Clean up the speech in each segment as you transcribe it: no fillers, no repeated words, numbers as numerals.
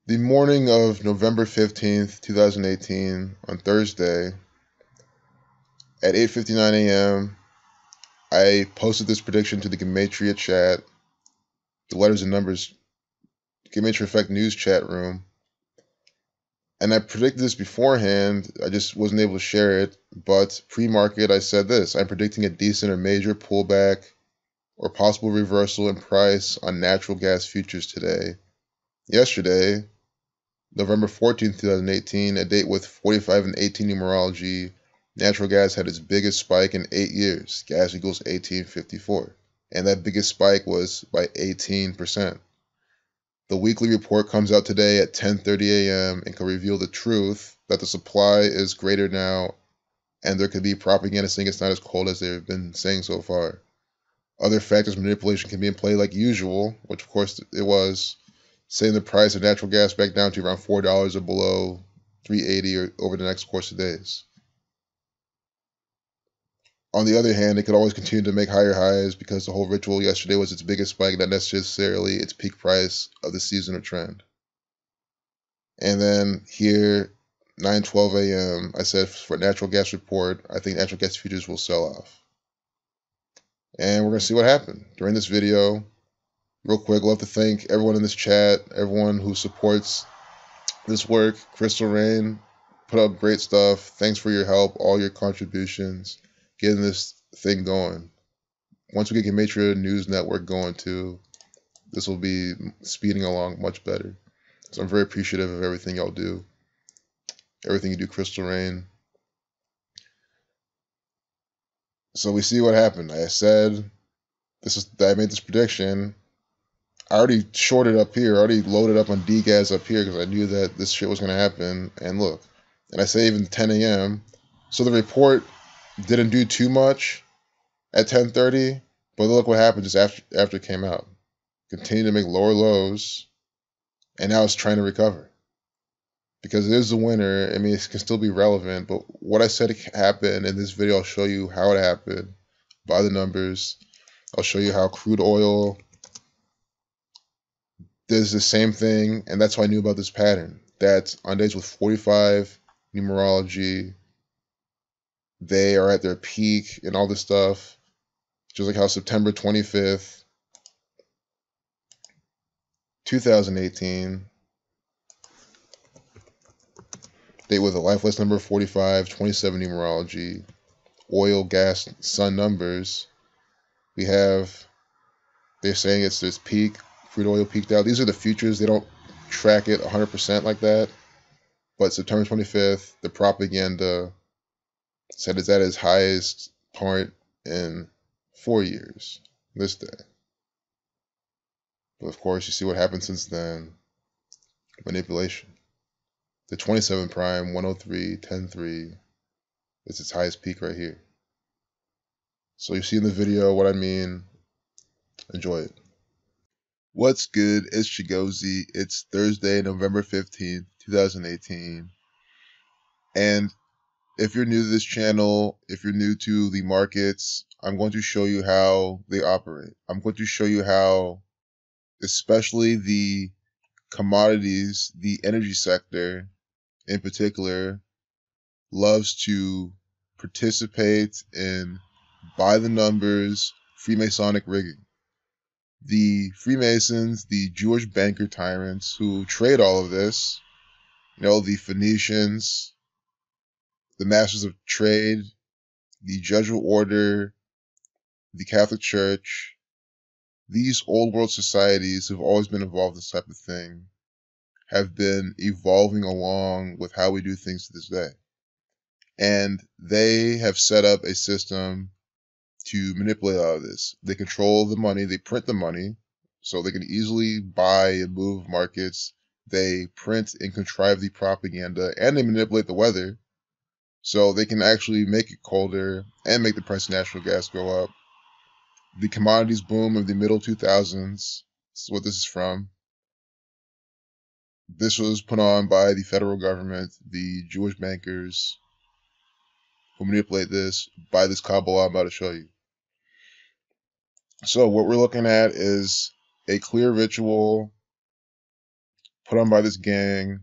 The morning of November 15th, 2018, on Thursday, at 8:59 a.m., I posted this prediction to the Gematria chat, the letters and numbers, Gematria Effect News chat room, and I predicted this beforehand. I just wasn't able to share it, but pre-market I said this: I'm predicting a decent or major pullback or possible reversal in price on natural gas futures today. Yesterday, November 14th, 2018, a date with 45 and 18 numerology, natural gas had its biggest spike in 8 years. Gas equals 1854. And that biggest spike was by 18%. The weekly report comes out today at 10:30 a.m. and can reveal the truth that the supply is greater now, and there could be propaganda saying it's not as cold as they've been saying so far. Other factors manipulation can be in play like usual, which of course it was, saying the price of natural gas back down to around $4 or below $3.80 or over the next course of days. On the other hand, it could always continue to make higher highs because the whole ritual yesterday was its biggest spike, not necessarily its peak price of the season or trend. And then here, 9:12 a.m., I said for natural gas report, I think natural gas futures will sell off. And we're going to see what happened. During this video, real quick, I'd love to thank everyone in this chat, everyone who supports this work. Crystal Rain put up great stuff. Thanks for your help, all your contributions, getting this thing going. Once we get Gematria News Network going too, this will be speeding along much better. So I'm very appreciative of everything y'all do. Everything you do, Crystal Rain. So we see what happened. I said I made this prediction. I already shorted up here, already loaded up on DGAS up here because I knew that this shit was going to happen. And look, and I say even 10 a.m. So the report didn't do too much at 10:30, but look what happened just after it came out. Continued to make lower lows, and now it's trying to recover. Because it is the winner, I mean, it can still be relevant, but what I said happened in this video, I'll show you how it happened by the numbers. I'll show you how crude oil does the same thing, and that's why I knew about this pattern. That on days with 45 numerology, they are at their peak and all this stuff. Just like how September 25th, 2018, date with a lifeless number 45, 27 numerology, oil, gas, sun numbers. We have, they're saying it's this peak, crude oil peaked out. These are the futures. They don't track it 100% like that. But September 25th, the propaganda said it's at its highest point in 4 years this day. But of course, you see what happened since then. Manipulation. The 27 prime, 103, 10.3 is its highest peak right here. So you see in the video what I mean. Enjoy it. What's good? It's Chigozi. It's Thursday, November 15th, 2018. And if you're new to this channel, if you're new to the markets, I'm going to show you how they operate. I'm going to show you how, especially the commodities, the energy sector in particular, loves to participate in by the numbers Freemasonic rigging. The Freemasons, the Jewish banker tyrants who trade all of this, the Phoenicians, the masters of trade, the Jesuit order, the Catholic Church, these old world societies have always been involved in this type of thing, have been evolving along with how we do things to this day. And they have set up a system to manipulate all of this. They control the money, they print the money, so they can easily buy and move markets. They print and contrive the propaganda, and they manipulate the weather, so they can actually make it colder and make the price of natural gas go up. The commodities boom of the middle 2000s, this is what this is from. This was put on by the federal government, the Jewish bankers who manipulate this by this Kabbalah I'm about to show you. So what we're looking at is a clear ritual put on by this gang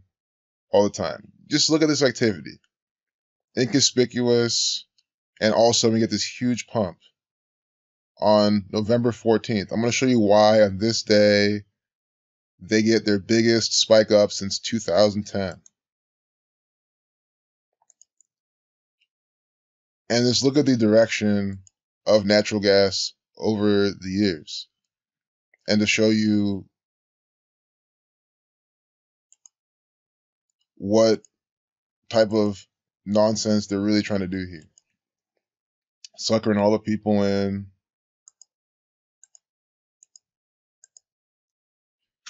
all the time. Just look at this activity. Inconspicuous, and all of a sudden we get this huge pump on November 14th. I'm going to show you why on this day they get their biggest spike up since 2010. And just look at the direction of natural gas over the years. And to show you what type of nonsense they're really trying to do here. Suckering all the people in.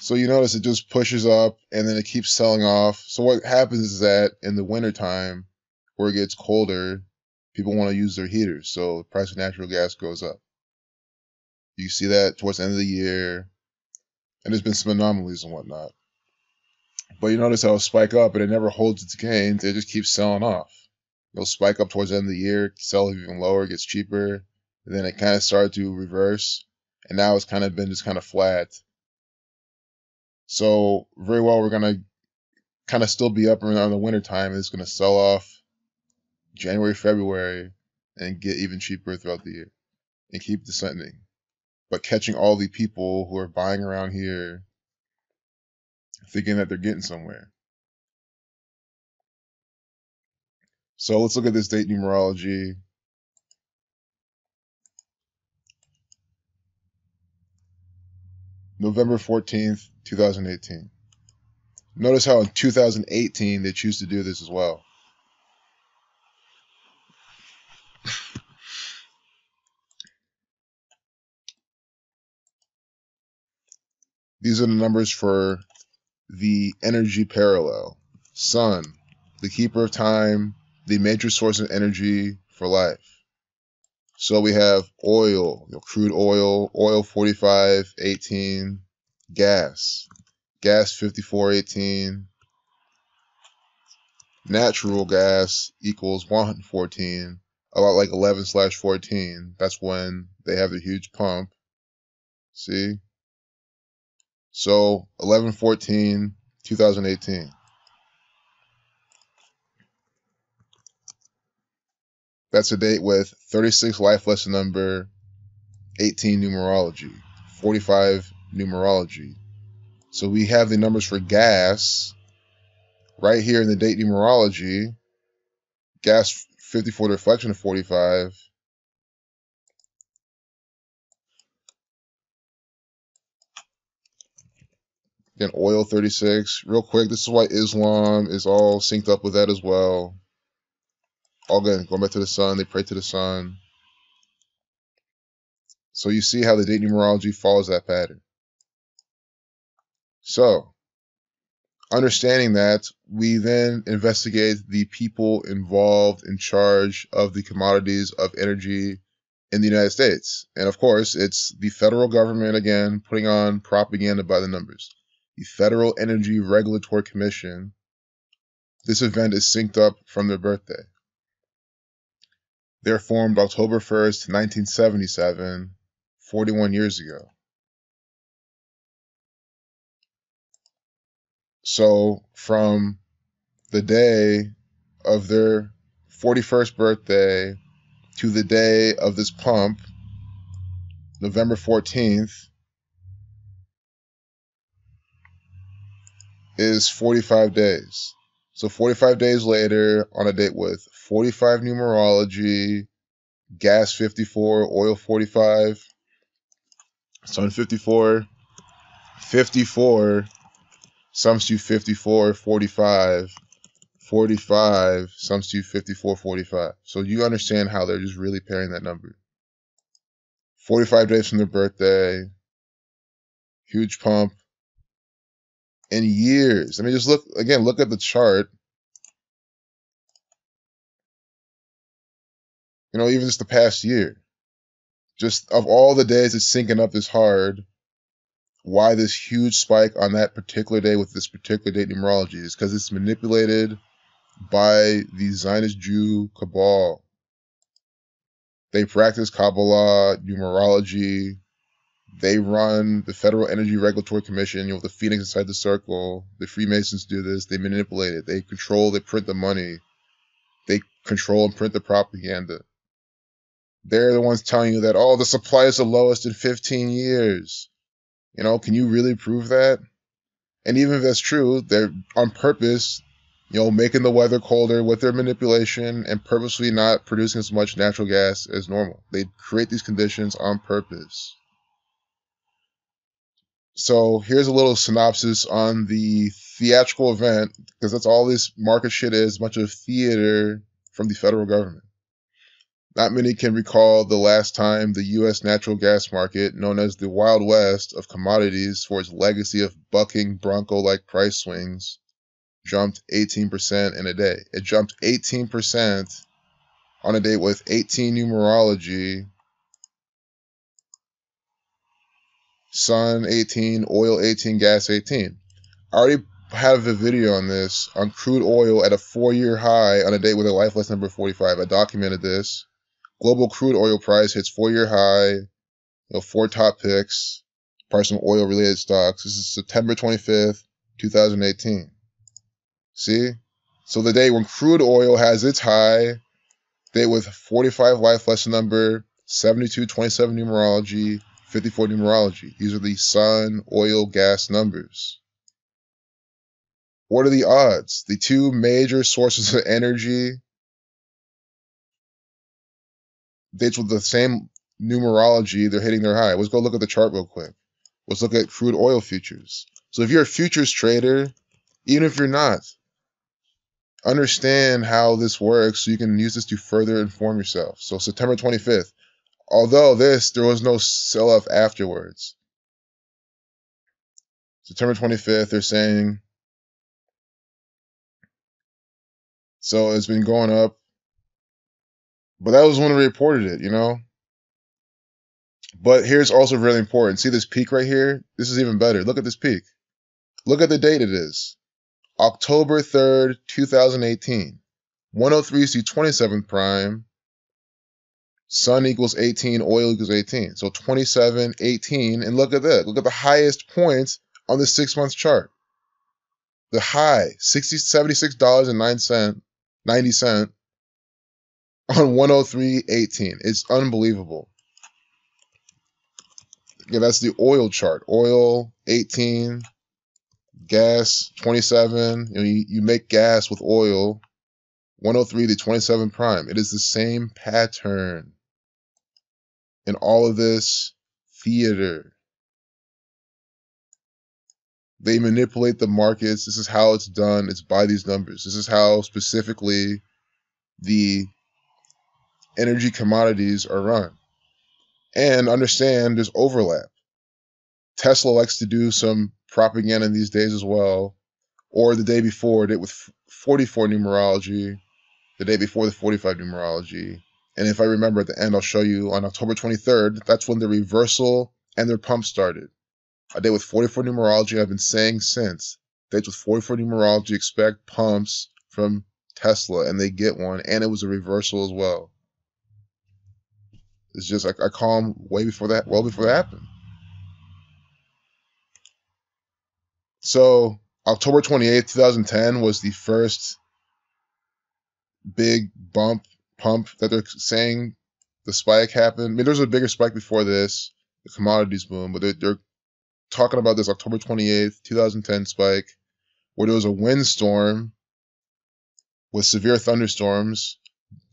So you notice it just pushes up and then it keeps selling off. So what happens is that in the wintertime, where it gets colder, people want to use their heaters. So the price of natural gas goes up. You see that towards the end of the year. And there's been some anomalies and whatnot. But you notice how it'll spike up and it never holds its gains. It just keeps selling off. It'll spike up towards the end of the year, sell even lower, gets cheaper. And then it kind of started to reverse. And now it's kind of been just kind of flat. So very well, we're going to kind of still be up around the winter time. It's going to sell off January, February, and get even cheaper throughout the year and keep descending. But catching all the people who are buying around here thinking that they're getting somewhere. So let's look at this date numerology. November 14th, 2018. Notice how in 2018 they choose to do this as well. These are the numbers for the energy parallel. Sun, the keeper of time, the major source of energy for life. So we have oil, crude oil, oil 4518, gas 5418, natural gas equals 114, about like 11/14. That's when they have the huge pump. See? So 11/14, 2018. That's a date with 36 life lesson number, 18 numerology, 45 numerology. So we have the numbers for gas right here in the date numerology. Gas 54, the reflection of 45. Again, oil 36. Real quick, this is why Islam is all synced up with that as well. All good. Going back to the sun, they pray to the sun. So you see how the date numerology follows that pattern. So, understanding that, we then investigate the people involved in charge of the commodities of energy in the United States. And of course, it's the federal government, again, putting on propaganda by the numbers. The Federal Energy Regulatory Commission. This event is synced up from their birthday. They're formed October 1st, 1977, 41 years ago. So from the day of their 41st birthday to the day of this pump, November 14th, is 45 days. So 45 days later, on a date with 45 numerology, gas 54, oil 45, sun 54, 54 sums to 54, 45, 45 sums to 54, 45. So you understand how they're just really pairing that number. 45 days from their birthday, huge pump, in years. I mean, just look at the chart. You know, even just the past year. Just of all the days it's syncing up this hard, why this huge spike on that particular day with this particular date numerology is because it's manipulated by the Zionist Jew cabal. They practice Kabbalah, numerology, They run the Federal Energy Regulatory Commission, the Phoenix inside the circle. The Freemasons do this. They manipulate it. They control, they print the money. They control and print the propaganda. They're the ones telling you that, oh, the supply is the lowest in 15 years. Can you really prove that? And even if that's true, they're on purpose, making the weather colder with their manipulation and purposely not producing as much natural gas as normal. They create these conditions on purpose. So here's a little synopsis on the theatrical event, because that's all this market shit is, a bunch of theater from the federal government. Not many can recall the last time the U.S. natural gas market, known as the Wild West of commodities for its legacy of bucking Bronco-like price swings, jumped 18% in a day. It jumped 18% on a day with 18 numerology, sun 18, oil 18, gas 18. I already have a video on this, on crude oil at a 4-year high on a day with a life lesson number 45. I documented this. Global crude oil price hits 4-year high, 4 top picks, price of oil-related stocks. This is September 25th, 2018. See? So the day when crude oil has its high, day with 45 life lesson number, 72, 27 numerology, 54 numerology. These are the sun, oil, gas numbers. What are the odds? The two major sources of energy, dates with the same numerology, they're hitting their high. Let's go look at the chart real quick. Let's look at crude oil futures. So if you're a futures trader, even if you're not, understand how this works so you can use this to further inform yourself. So September 25th, although there was no sell-off afterwards. September 25th, they're saying, so it's been going up. But that was when we reported it, But here's also really important. See this peak right here? This is even better. Look at this peak. Look at the date it is. October 3rd, 2018. 103 is the 27th prime. Sun equals 18, oil equals 18. So 27, 18, and look at that. Look at the highest point on the 6-month chart. The high, $76.90 on 103.18. It's unbelievable. Yeah, that's the oil chart. Oil 18, gas 27. You make gas with oil. 103 to 27 prime. It is the same pattern in all of this theater. They manipulate the markets. This is how it's done. It's by these numbers. This is how specifically the energy commodities are run. And understand there's overlap. Tesla likes to do some propaganda these days as well. Or the day before, it with 44 numerology. The day before the 45 numerology. And if I remember at the end, I'll show you on October 23rd, that's when the reversal and their pump started. A day with 44 numerology, I've been saying since. Dates with 44 numerology, expect pumps from Tesla, and they get one. And it was a reversal as well. It's just, I call them well before that happened. So, October 28th, 2010 was the first big pump that they're saying the spike happened. I mean, there was a bigger spike before this, the commodities boom, but they're talking about this October 28th, 2010 spike, where there was a windstorm with severe thunderstorms,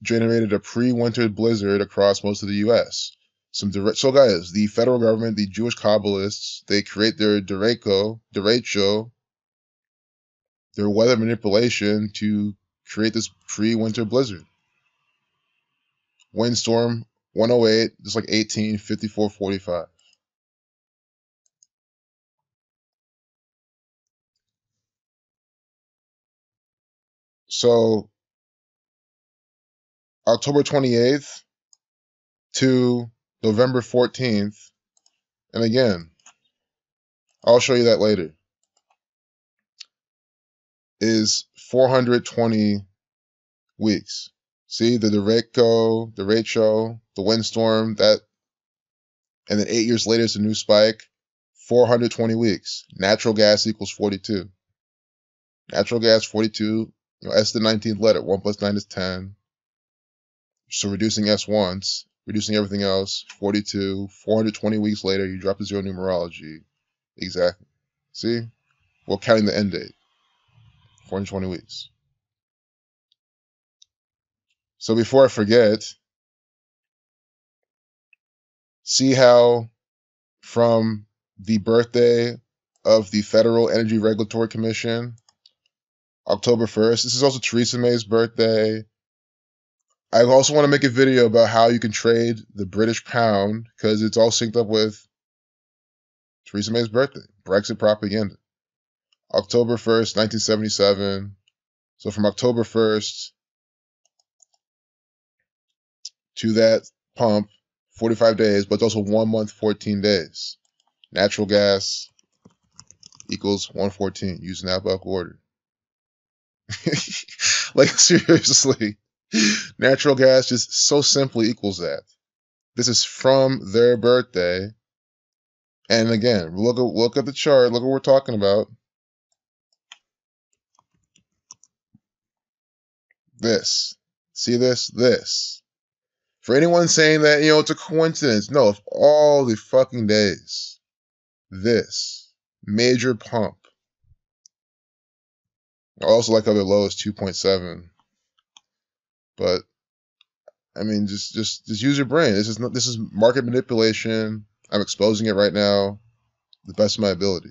generated a pre-winter blizzard across most of the U.S. So guys, the federal government, the Jewish Kabbalists, they create their derecho, their weather manipulation to create this pre-winter blizzard. Windstorm 108, just like 18, 54, 45. So October 28th to November 14th, and again, I'll show you that later, is 420 weeks. See the derecho, the windstorm, that And then 8 years later, it's a new spike. 420 weeks. Natural gas equals 42. Natural gas, 42. S to the 19th letter. 1 plus 9 is 10. So reducing S once, reducing everything else, 42. 420 weeks later, you drop to zero numerology. Exactly. See? Well, counting the end date. 420 weeks. So before I forget, see how from the birthday of the Federal Energy Regulatory Commission, October 1st, this is also Theresa May's birthday. I also want to make a video about how you can trade the British pound because it's all synced up with Theresa May's birthday, Brexit propaganda. October 1st, 1977. So from October 1st to that pump, 45 days, but it's also 1 month, 14 days. Natural gas equals 114 using alphabetical order. Like, seriously. Natural gas just so simply equals that. This is from their birthday. And again, look at the chart. Look what we're talking about. This. See this? This. For anyone saying that, it's a coincidence. No, of all the fucking days. This. Major pump. I also like how their low is 2.7. But I mean, just use your brain. This is market manipulation. I'm exposing it right now, the best of my ability.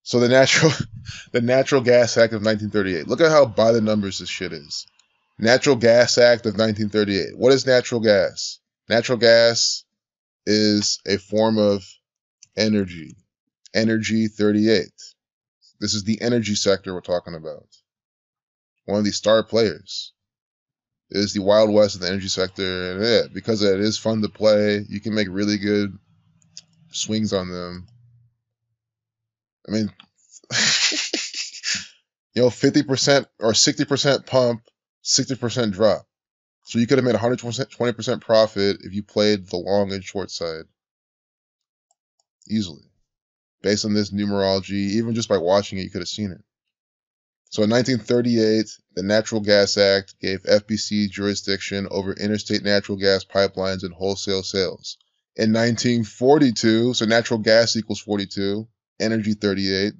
So the Natural Gas Act of 1938. Look at how by the numbers this shit is. Natural Gas Act of 1938. What is natural gas? Natural gas is a form of energy. Energy 38. This is the energy sector we're talking about. One of the star players. It is the Wild West of the energy sector. And yeah, because it is fun to play, you can make really good swings on them. I mean, 50% or 60% pump, 60% drop. So you could have made 120% profit if you played the long and short side. Easily. Based on this numerology, even just by watching it, you could have seen it. So in 1938, the Natural Gas Act gave FBC jurisdiction over interstate natural gas pipelines and wholesale sales. In 1942, so natural gas equals 42, energy 38,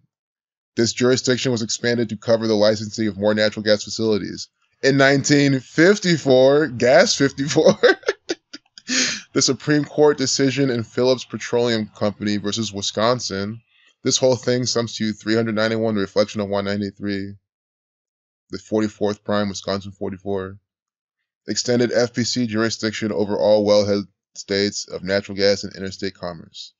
this jurisdiction was expanded to cover the licensing of more natural gas facilities. In 1954, gas 54, the Supreme Court decision in Phillips Petroleum Company versus Wisconsin, this whole thing sums to 391, the reflection of 193. The 44th prime, Wisconsin 44, extended FPC jurisdiction over all wellhead states of natural gas and interstate commerce.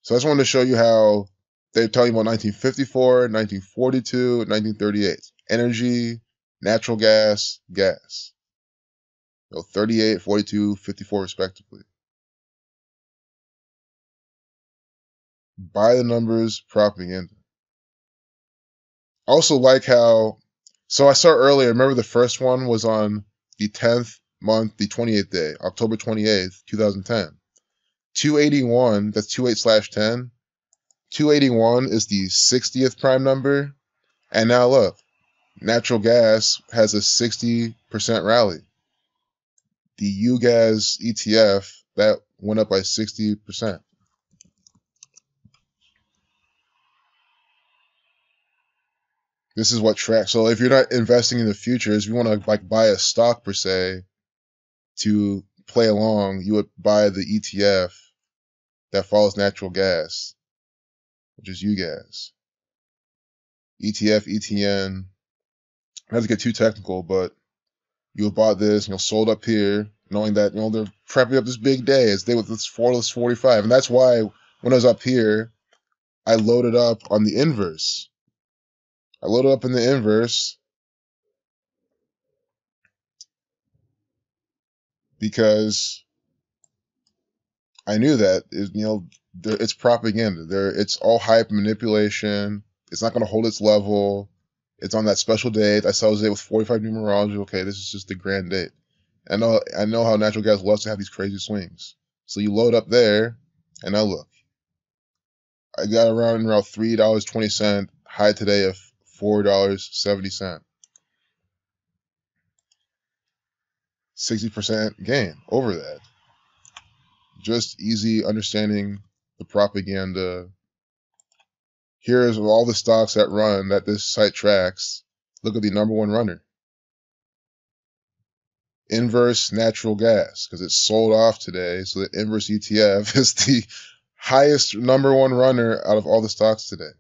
So I just wanted to show you how they're telling you about 1954, 1942, 1938. Energy, natural gas, gas. 38, 42, 54 respectively. By the numbers, propaganda. Also like how, so I saw earlier, remember the first one was on the 10th month, the 28th day, October 28th, 2010. 281, that's 28/10. 281 is the 60th prime number. And now look, natural gas has a 60% rally. The UGAS ETF, that went up by 60%. This is what tracks. So if you're not investing in the futures, if you want to like buy a stock per se to play along, you would buy the ETF that follows natural gas, which is UGAS. ETF, ETN. Not to get too technical, but you have bought this, sold up here, knowing that, they're prepping up this big day. It's day with this 45. And that's why when I was up here, I loaded up on the inverse. I loaded up in the inverse because I knew that, it's propaganda. It's all hype manipulation. It's not going to hold its level. It's on that special date. I saw it with 45 numerology. Okay, this is just the grand date. I know how natural gas loves to have these crazy swings. So you load up there, and now look. I got around $3.20. High today of $4.70. 60% gain over that. Just easy understanding the propaganda. Here's all the stocks that run that this site tracks. Look at the number one runner. Inverse natural gas, because it's sold off today. So the inverse ETF is the highest number one runner out of all the stocks today.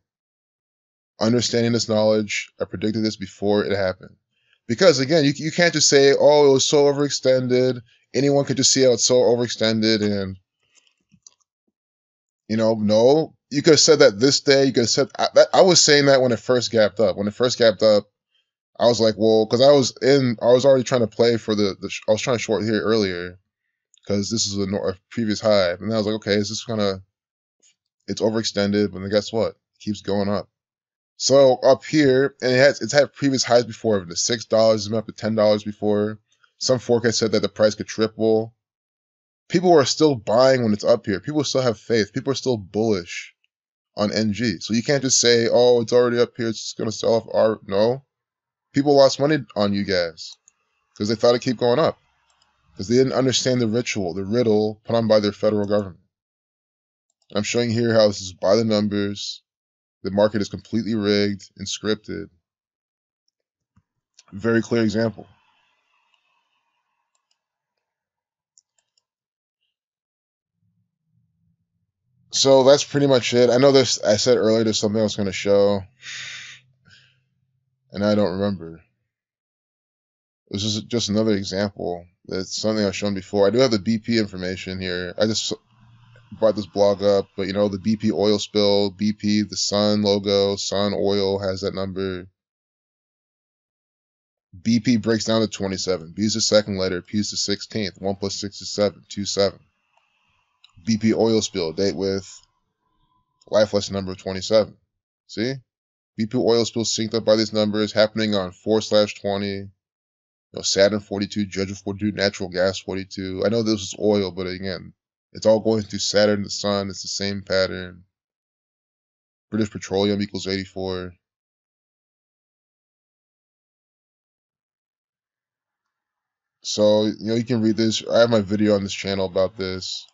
Understanding this knowledge, I predicted this before it happened. Because again, you can't just say, oh, it was so overextended. Anyone could just see how it's so overextended, and no. You could have said that this day. You could have said I was saying that when it first gapped up. When it first gapped up, I was like, well, because I was already trying to play for I was trying to short here earlier because this is a previous high, and I was like, okay, it's overextended, but then guess what? It keeps going up. So up here, and it's had previous highs before, the $6, it's been up to $10 before. Some forecasts said that the price could triple. People are still buying when it's up here. People still have faith. People are still bullish on NG. So you can't just say, oh, it's already up here, it's just going to sell off no. People lost money on you guys because they thought it'd keep going up because they didn't understand the ritual, the riddle put on by their federal government. I'm showing here how this is by the numbers. The market is completely rigged and scripted. Very clear example. So that's pretty much it. I know I said earlier there's something I was going to show, and I don't remember. This is just another example. It's something I've shown before. I do have the BP information here. I just brought this blog up, but the BP oil spill, BP, the Sun logo, Sun Oil has that number. BP breaks down to 27. B is the second letter, P is the 16th. 1 plus 6 is 7, 27. BP oil spill, date with life lesson number 27. See? BP oil spill synced up by these numbers happening on 4/20. Saturn 42, Judge 42, natural gas 42. I know this is oil, but again, it's all going through Saturn, the Sun. It's the same pattern. British Petroleum equals 84. So, you can read this. I have my video on this channel about this.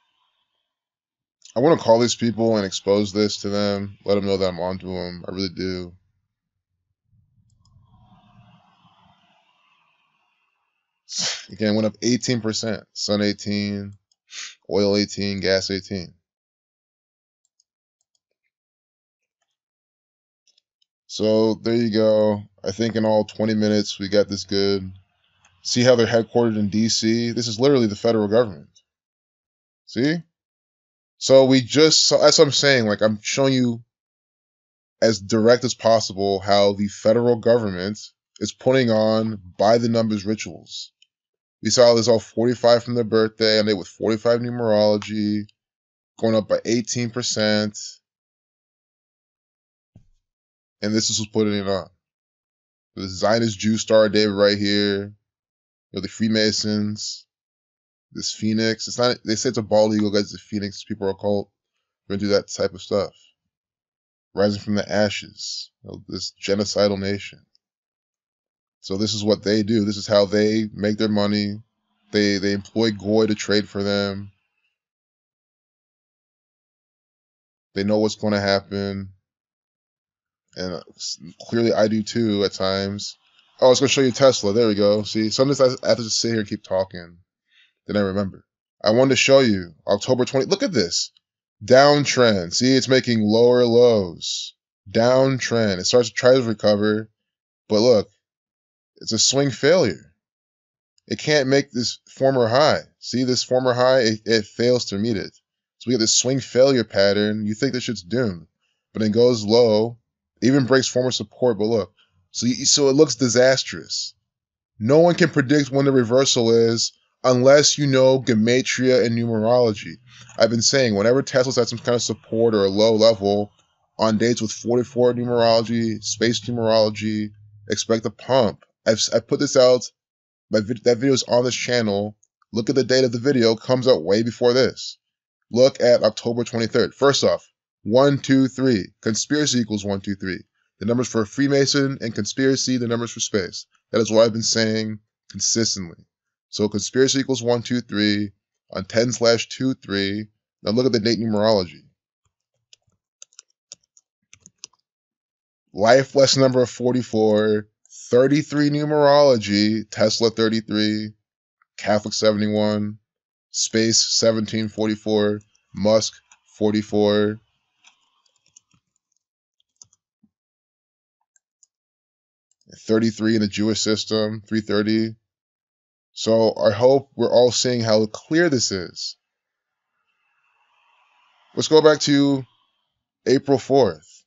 I want to call these people and expose this to them. Let them know that I'm onto them. I really do. Again, went up 18%. Sun 18, oil 18, gas 18. So there you go. I think in all 20 minutes we got this good. See how they're headquartered in DC? This is literally the federal government. See? So that's what I'm saying. Like, I'm showing you as direct as possible how the federal government is putting on by the numbers rituals. We saw this all 45 from their birthday, and they with 45 numerology, going up by 18%. And this is what's putting it on. The Zionist Jew Star David right here. The Freemasons. This Phoenix. It's not. They say it's a bald eagle, guys. It's a Phoenix. People are cult. We're gonna do that type of stuff. Rising from the ashes. This genocidal nation. So this is what they do. This is how they make their money. They employ Goy to trade for them. They know what's going to happen. And clearly I do too at times. Oh, I was going to show you Tesla. There we go. See, sometimes I have to just sit here and keep talking. Then I remember. I wanted to show you October 20. Look at this. Downtrend. See, it's making lower lows. Downtrend. It starts to try to recover. But look, it's a swing failure. It can't make this former high. See this former high? It fails to meet it. So we get this swing failure pattern. You think this shit's doomed. But it goes low. Even breaks former support. But look. So it looks disastrous. No one can predict when the reversal is unless you know gematria and numerology. I've been saying whenever Tesla's at some kind of support or a low level on dates with 44 numerology, space numerology, expect a pump. I put this out. That video is on this channel. Look at the date of the video. Comes out way before this. Look at October 23rd. First off, 1, 2, 3. Conspiracy equals 1, 2, 3. The numbers for Freemason and conspiracy, the numbers for space. That is what I've been saying consistently. So conspiracy equals 1, 2, 3 on 10/23. Now look at the date numerology. Life lesson number of 44, 33 numerology, Tesla 33, Catholic 71, Space 1744, Musk 44. $33 in the Jewish system, 330. So I hope we're all seeing how clear this is. Let's go back to April 4th.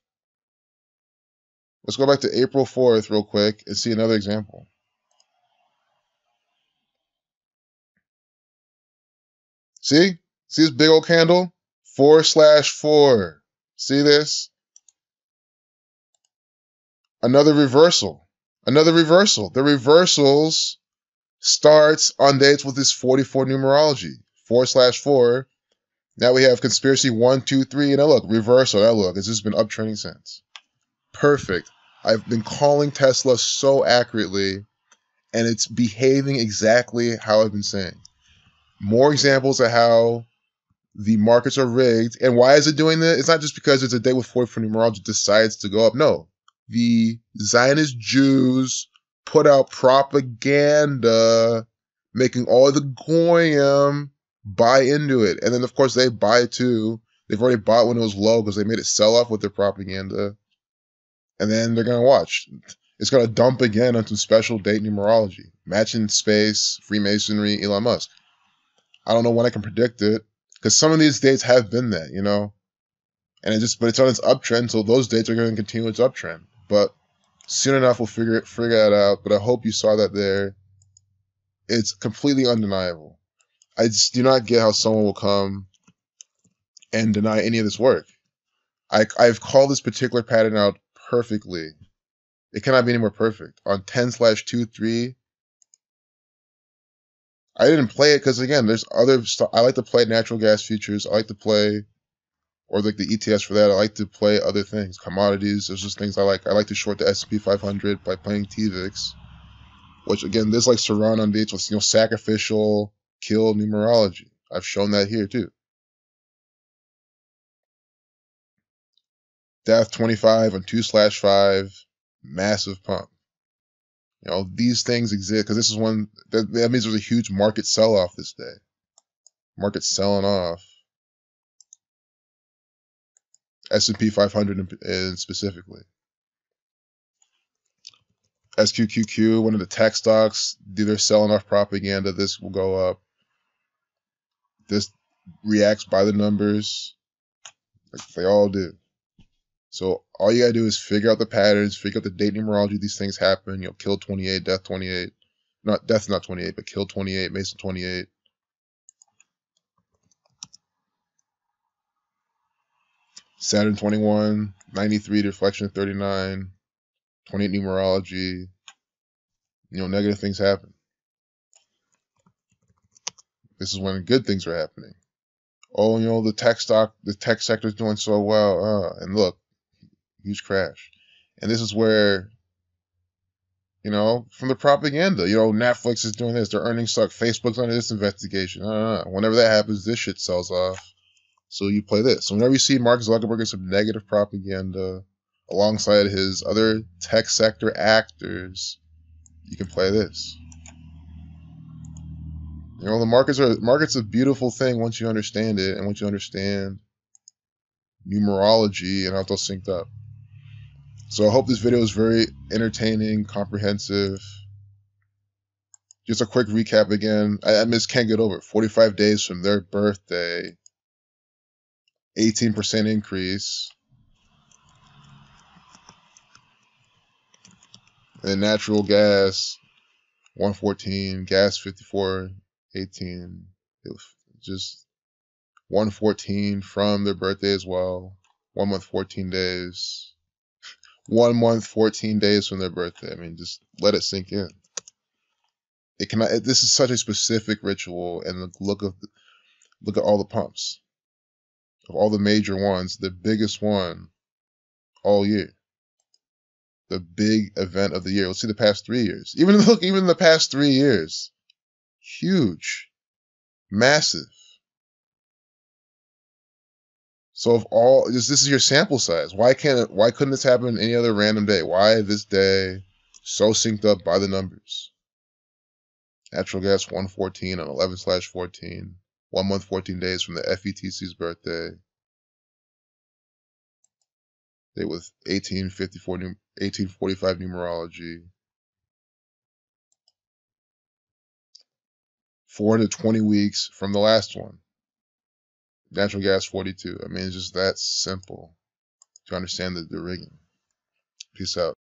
Let's go back to April 4th real quick and see another example. See? See this big old candle? 4/4. See this? Another reversal. Another reversal. The reversals starts on dates with this 44 numerology. 4/4. Now we have conspiracy 1, 2, 3. And now look, reversal. Now look, it's just been uptrending since. Perfect. I've been calling Tesla so accurately, and it's behaving exactly how I've been saying. More examples of how the markets are rigged. And why is it doing that? It's not just because it's a day with 44 numerology decides to go up. No. The Zionist Jews put out propaganda, making all the Goyim buy into it. And then, of course, they buy too. They've already bought when it was low because they made it sell off with their propaganda. And then they're going to watch. It's going to dump again on some special date numerology. Matching space, Freemasonry, Elon Musk. I don't know when I can predict it because some of these dates have been that, you know. And but it's on its uptrend, so those dates are going to continue its uptrend. But soon enough, we'll figure that out. But I hope you saw that there. It's completely undeniable. I just do not get how someone will come and deny any of this work. I've called this particular pattern out perfectly. It cannot be any more perfect. On 10/23, I didn't play it because, again, there's other stuff. I like to play natural gas futures. I like to play, or like the ETS for that. I like to play other things, commodities. There's just things I like. I like to short the S&P 500 by playing TVIX, which, again, this likes to run on dates with, sacrificial kill numerology. I've shown that here too. Death 25 on 2/5, massive pump. These things exist because this is one that means there's a huge market sell-off this day. Market selling off. S&P 500 and specifically. SQQQ, one of the tech stocks, they're selling off propaganda. This will go up. This reacts by the numbers, like they all do. So all you gotta do is figure out the patterns, figure out the date numerology. These things happen. Kill 28, death 28. Death not 28, but kill 28, Mason 28. Saturn 21, 93, deflection 39, 28 numerology. Negative things happen. This is when good things are happening. Oh, the tech sector is doing so well. And look, huge crash. And this is where, from the propaganda, Netflix is doing this, their earnings suck, Facebook's under this investigation. Whenever that happens, this shit sells off. So you play this. So whenever you see Mark Zuckerberg get some negative propaganda alongside his other tech sector actors, you can play this. The market's a beautiful thing once you understand it, and once you understand numerology and how it's all synced up. So I hope this video is very entertaining, comprehensive. Just a quick recap again. I just can't get over it. 45 days from their birthday, 18% increase. And natural gas, 114, gas 54, 18. It was just 114 from their birthday as well. 1 month, 14 days. 1 month, 14 days from their birthday. I mean, just let it sink in. It cannot. This is such a specific ritual, and look at all the pumps of all the major ones. The biggest one all year, the big event of the year. Let's see the past 3 years. Even the past 3 years, huge, massive. So if all this is your sample size, why couldn't this happen any other random day? Why this day so synced up by the numbers? Natural gas 114 on 11/14, 1 month 14 days from the FETC's birthday. Day with 1845 numerology. 420 weeks from the last one. Natural gas 42. I mean, it's just that simple to understand the rigging. Peace out.